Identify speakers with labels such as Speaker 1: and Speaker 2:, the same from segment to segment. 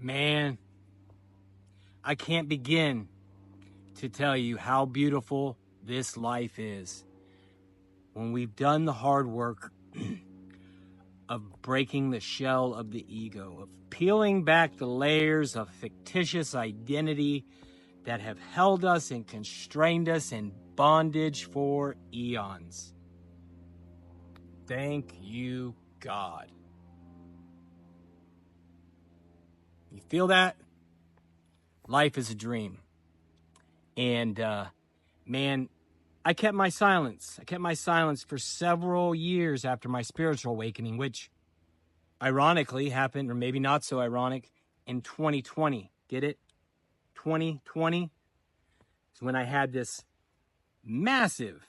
Speaker 1: Man, I can't begin to tell you how beautiful this life is when we've done the hard work of breaking the shell of the ego, of peeling back the layers of fictitious identity that have held us and constrained us in bondage for eons. Thank you, God. You feel that? Life is a dream. And, man, I kept my silence. I kept my silence for several years after my spiritual awakening, which ironically happened, or maybe not so ironic, in 2020. Get it? 2020 is when I had this massive,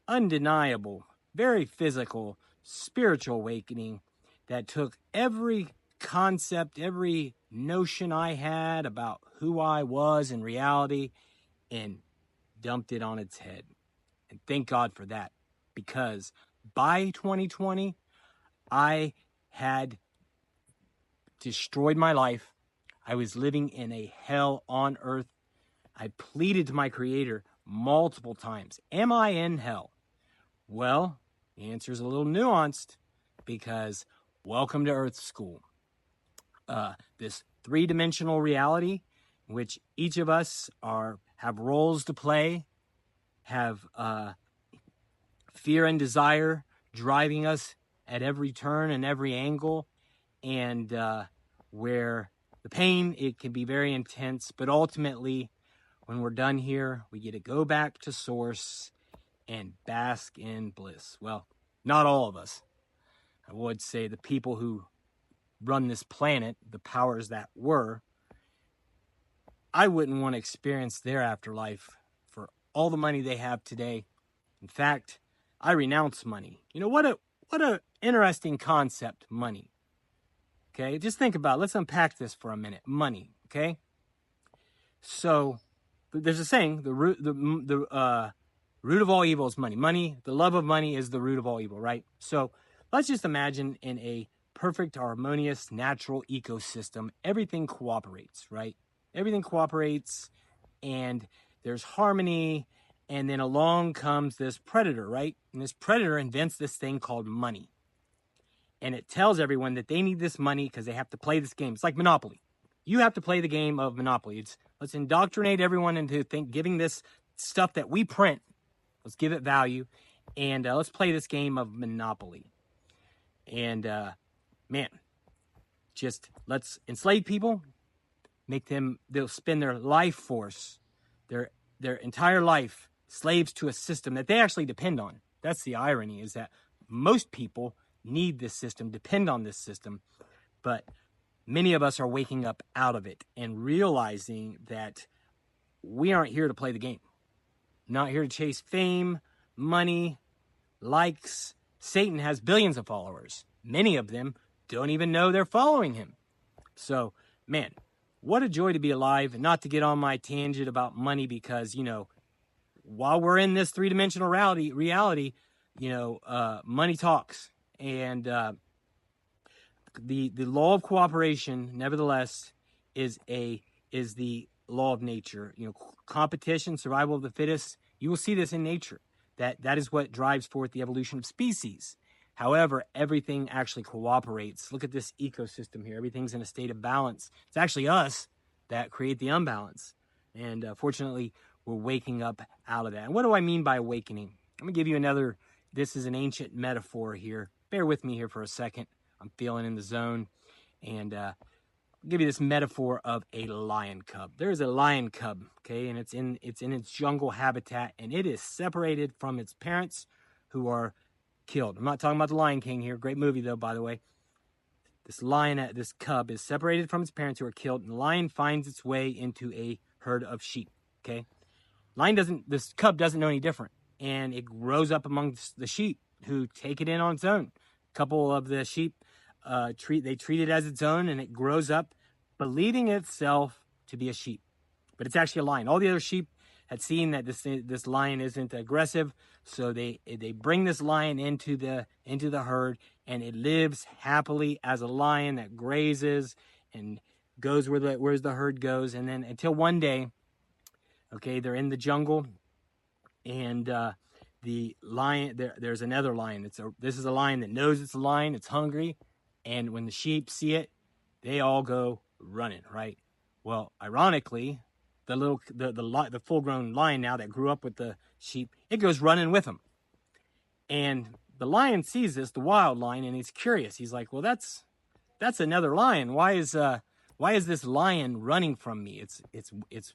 Speaker 1: undeniable, very physical, spiritual awakening that took every concept, every notion I had about who I was in reality and dumped it on its head. And thank God for that, because by 2020, I had destroyed my life. I was living in a hell on earth. I pleaded to my Creator multiple times. Am I in hell? Well, the answer is a little nuanced, because welcome to Earth School. This three-dimensional reality in which each of us have roles to play, have fear and desire driving us at every turn and every angle, and where the pain, it can be very intense, but ultimately, when we're done here, we get to go back to source and bask in bliss. Well, not all of us. I would say the people who run this planet, the powers that were, I wouldn't want to experience their afterlife for all the money they have today. In fact, I renounce money. You know, what a interesting concept, money. Okay, just think about it. Let's unpack this for a minute. Money, okay? So, there's a saying, the root of all evil is money. Money, the love of money is the root of all evil, right? So, let's just imagine in a perfect, harmonious, natural ecosystem, everything cooperates, right? Everything cooperates, and there's harmony, and then along comes this predator, right? And this predator invents this thing called money. And it tells everyone that they need this money because they have to play this game. It's like Monopoly. You have to play the game of Monopoly. Let's indoctrinate everyone into giving this stuff that we print. Let's give it value, and let's play this game of Monopoly. And man, just let's enslave people, they'll spend their life force, their entire life, slaves to a system that they actually depend on. That's the irony, is that most people need this system, depend on this system, but many of us are waking up out of it and realizing that we aren't here to play the game. Not here to chase fame, money, likes. Satan has billions of followers. Many of them don't even know they're following him. So, man, what a joy to be alive, and not to get on my tangent about money, because, you know, while we're in this three-dimensional reality, you know, money talks. And the law of cooperation, nevertheless, is the law of nature. You know, competition, survival of the fittest. You will see this in nature. That is what drives forth the evolution of species. However, everything actually cooperates. Look at this ecosystem here. Everything's in a state of balance. It's actually us that create the unbalance. And fortunately, we're waking up out of that. And what do I mean by awakening? I'm going to give you another, this is an ancient metaphor here. Bear with me here for a second. I'm feeling in the zone. And I'll give you this metaphor of a lion cub. There's a lion cub, okay? And it's in its jungle habitat. And it is separated from its parents, who are killed. I'm not talking about The Lion King here. Great movie, though, by the way. This cub is separated from its parents, who are killed, and the lion finds its way into a herd of sheep, okay? This cub doesn't know any different, and it grows up amongst the sheep, who take it in on its own. A couple of the sheep, treat it as its own, and it grows up believing itself to be a sheep, but it's actually a lion. All the other sheep had seen that this lion isn't aggressive, so they bring this lion into the herd, and it lives happily as a lion that grazes and goes where's the herd goes, and then until one day, okay, they're in the jungle, and the lion, there's another lion. This is a lion that knows it's a lion. It's hungry, and when the sheep see it, they all go running, right? Well, ironically, the full-grown lion now that grew up with the sheep, it goes running with them, and the lion sees this, the wild lion, and he's curious. He's like, well, that's another lion. Why is this lion running from me? It's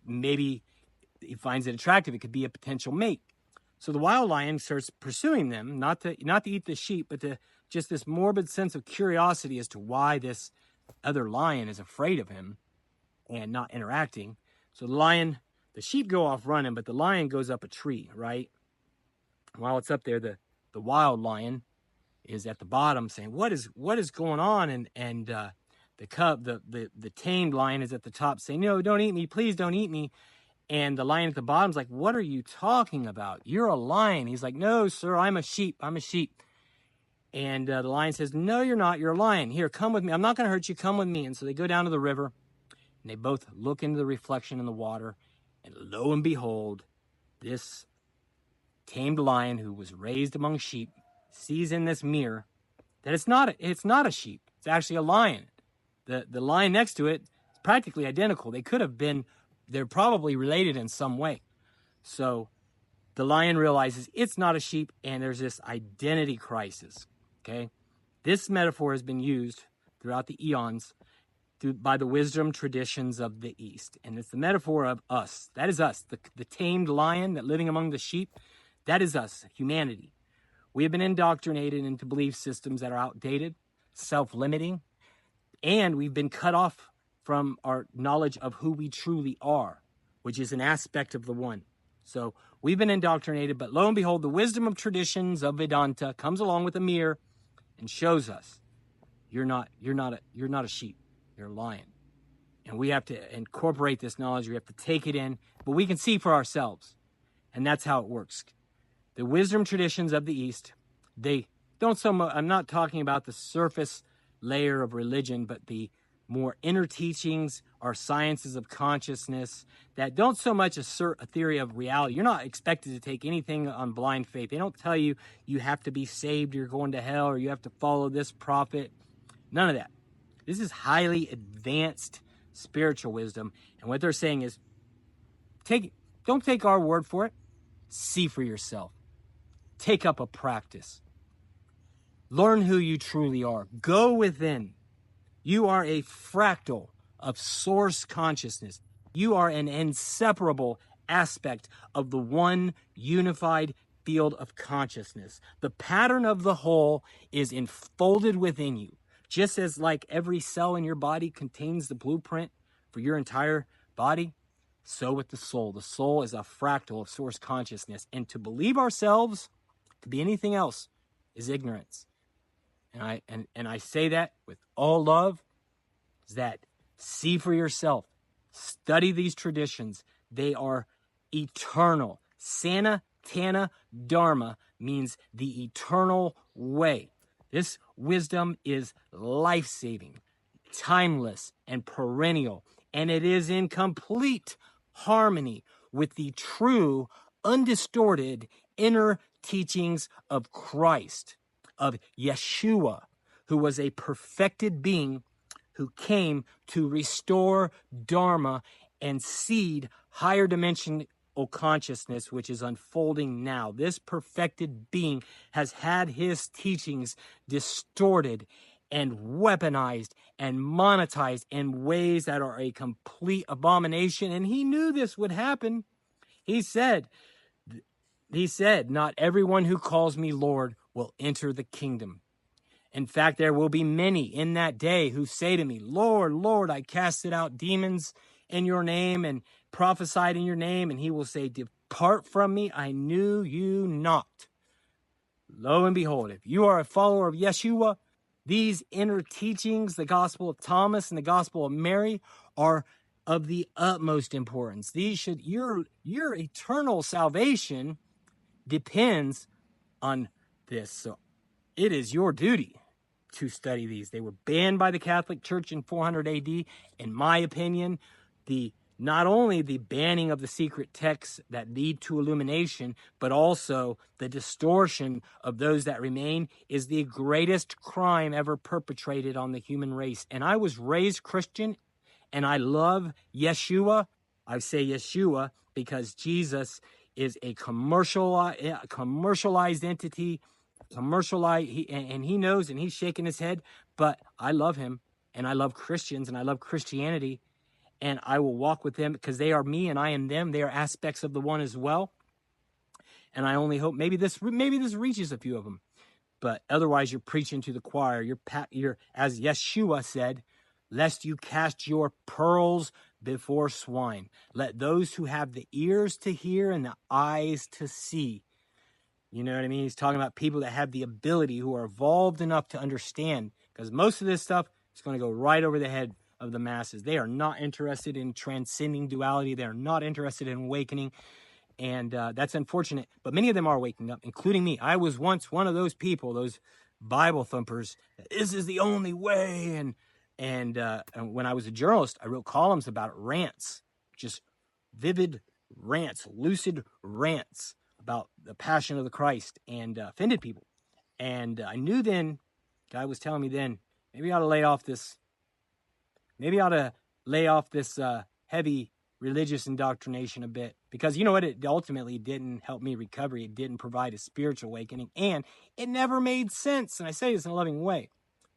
Speaker 1: maybe he finds it attractive. It could be a potential mate. So the wild lion starts pursuing them, not to eat the sheep, but to just this morbid sense of curiosity as to why this other lion is afraid of him and not interacting. So the sheep go off running, but the lion goes up a tree, right? While it's up there, the wild lion is at the bottom saying, what is going on? And the cub, the tamed lion, is at the top saying, no, don't eat me, please don't eat me. And the lion at the bottom's like, what are you talking about? You're a lion. He's like, no, sir, I'm a sheep. And the lion says, no, you're not. You're a lion. Here, come with me. I'm not going to hurt you. Come with me. And so they go down to the river, and they both look into the reflection in the water. And lo and behold, this tamed lion who was raised among sheep sees in this mirror that it's not a sheep. It's actually a lion. The lion next to it is practically identical. They're probably related in some way. So the lion realizes it's not a sheep, and there's this identity crisis, okay? This metaphor has been used throughout the eons by the wisdom traditions of the East, and it's the metaphor of us. That is us, the tamed lion that living among the sheep. That is us, humanity. We have been indoctrinated into belief systems that are outdated, self-limiting, and we've been cut off from our knowledge of who we truly are, which is an aspect of the one. So we've been indoctrinated, but lo and behold, the wisdom of traditions of Vedanta comes along with a mirror and shows us you're not a sheep, you're a lion. And we have to incorporate this knowledge, we have to take it in, but we can see for ourselves. And that's how it works. The wisdom traditions of the East, they don't so much, I'm not talking about the surface layer of religion, but the more inner teachings are sciences of consciousness that don't so much assert a theory of reality. You're not expected to take anything on blind faith. They don't tell you have to be saved, you're going to hell, or you have to follow this prophet. None of that. This is highly advanced spiritual wisdom. And what they're saying is, don't take our word for it. See for yourself. Take up a practice. Learn who you truly are. Go within. You are a fractal of source consciousness. You are an inseparable aspect of the one unified field of consciousness. The pattern of the whole is enfolded within you. Just as like every cell in your body contains the blueprint for your entire body, so with the soul. The soul is a fractal of source consciousness. And to believe ourselves to be anything else is ignorance. And I say that with all love, is that see for yourself. Study these traditions. They are eternal. Sanatana Dharma means the eternal way. This wisdom is life-saving, timeless, and perennial, and it is in complete harmony with the true, undistorted inner teachings of Christ, of Yeshua, who was a perfected being who came to restore Dharma and seed higher dimensional consciousness, which is unfolding now. This perfected being has had his teachings distorted and weaponized and monetized in ways that are a complete abomination. And he knew this would happen. He said, not everyone who calls me Lord will enter the kingdom. In fact, there will be many in that day who say to me, Lord, Lord, I casted out demons in your name and prophesied in your name. And he will say, depart from me, I knew you not. Lo and behold, if you are a follower of Yeshua, these inner teachings, the Gospel of Thomas and the Gospel of Mary, are of the utmost importance. Your eternal salvation depends on this. So it is your duty to study these. They were banned by the Catholic Church in 400 AD. In my opinion, not only the banning of the secret texts that lead to illumination, but also the distortion of those that remain is the greatest crime ever perpetrated on the human race. And I was raised Christian, and I love Yeshua. I say Yeshua because Jesus is a commercialized entity, and he knows, and he's shaking his head, but I love him, and I love Christians, and I love Christianity, and I will walk with them because they are me and I am them. They are aspects of the one as well. And I only hope maybe this reaches a few of them, but otherwise you're preaching to the choir. You're as Yeshua said, lest you cast your pearls before swine. Let those who have the ears to hear and the eyes to see. You know what I mean? He's talking about people that have the ability, who are evolved enough to understand, because most of this stuff is going to go right over the head of the masses. They are not interested in transcending duality. They're not interested in awakening. And that's unfortunate. But many of them are waking up, including me. I was once one of those people, those Bible thumpers. This is the only way. And when I was a journalist, I wrote columns about it, rants, just vivid rants, lucid rants about the passion of the Christ, and offended people. And I knew then, God was telling me then, maybe I ought to lay off this. Maybe I ought to lay off this heavy religious indoctrination a bit. Because you know what? It ultimately didn't help me recovery. It didn't provide a spiritual awakening. And it never made sense. And I say this in a loving way.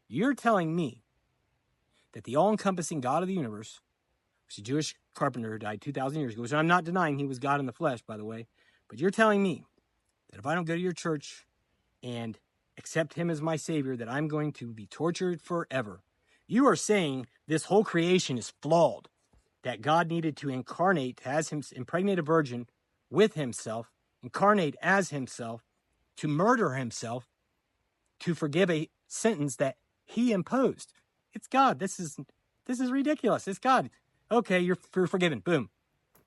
Speaker 1: You're telling me that the all-encompassing God of the universe, which is a Jewish carpenter who died 2,000 years ago, which I'm not denying he was God in the flesh, by the way, but you're telling me that if I don't go to your church and accept him as my savior, that I'm going to be tortured forever. You are saying this whole creation is flawed, that God needed to incarnate as him, impregnate a virgin with himself, incarnate as himself, to murder himself, to forgive a sentence that he imposed. It's God. This is ridiculous. It's God. Okay, you're forgiven. Boom.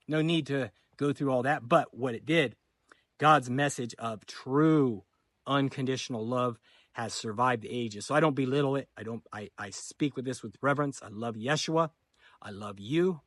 Speaker 1: No need to go through all that. But what it did, God's message of true unconditional love has survived the ages. So I don't belittle it. I speak with this with reverence. I love Yeshua. I love you.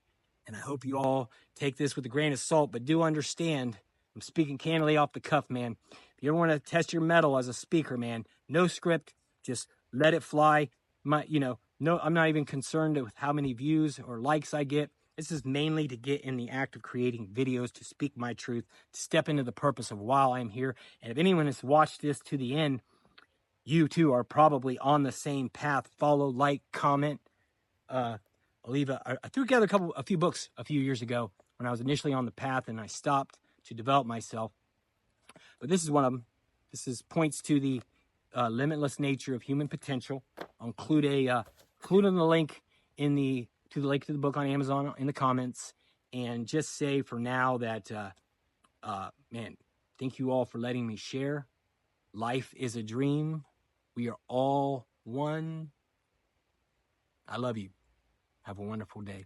Speaker 1: And I hope you all take this with a grain of salt, but do understand, I'm speaking candidly off the cuff, man. If you ever want to test your mettle as a speaker, man, no script, just let it fly. No, I'm not even concerned with how many views or likes I get. This is mainly to get in the act of creating videos, to speak my truth, to step into the purpose of why I'm here. And if anyone has watched this to the end, you too are probably on the same path. Follow, like, comment. I threw together a few books a few years ago when I was initially on the path, and I stopped to develop myself. But this is one of them. This points to the limitless nature of human potential. I'll include the link to the book on Amazon in the comments, and just say for now that man, thank you all for letting me share. Life is a dream. We are all one. I love you. Have a wonderful day.